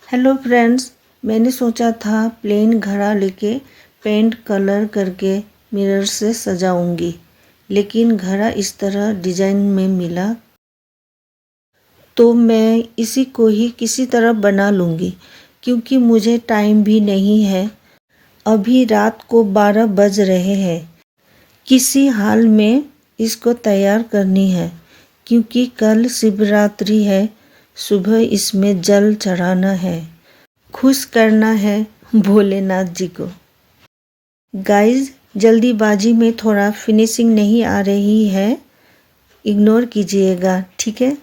Hello friends, मैंने सोचा था प्लेन घड़ा लेके पेंट कलर करके मिरर से सजाऊंगी, लेकिन घड़ा इस तरह डिजाइन में मिला तो मैं इसी को ही किसी तरह बना लूँगी क्योंकि मुझे टाइम भी नहीं है। अभी रात को 12 बज रहे हैं। किसी हाल में इसको तैयार करनी है क्योंकि कल शिवरात्रि है। सुबह इसमें जल चढ़ाना है, खुश करना है भोलेनाथ जी को। गाइस, जल्दीबाजी में थोड़ा फिनिशिंग नहीं आ रही है, इग्नोर कीजिएगा, ठीक है।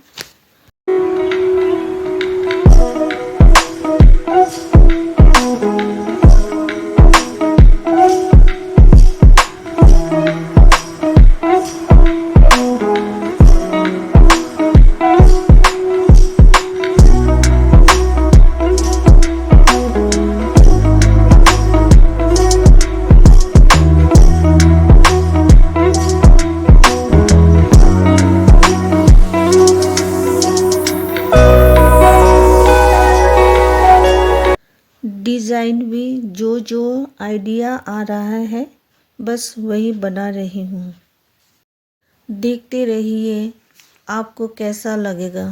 डिज़ाइन भी जो आइडिया आ रहा है बस वही बना रही हूँ। देखते रहिए आपको कैसा लगेगा।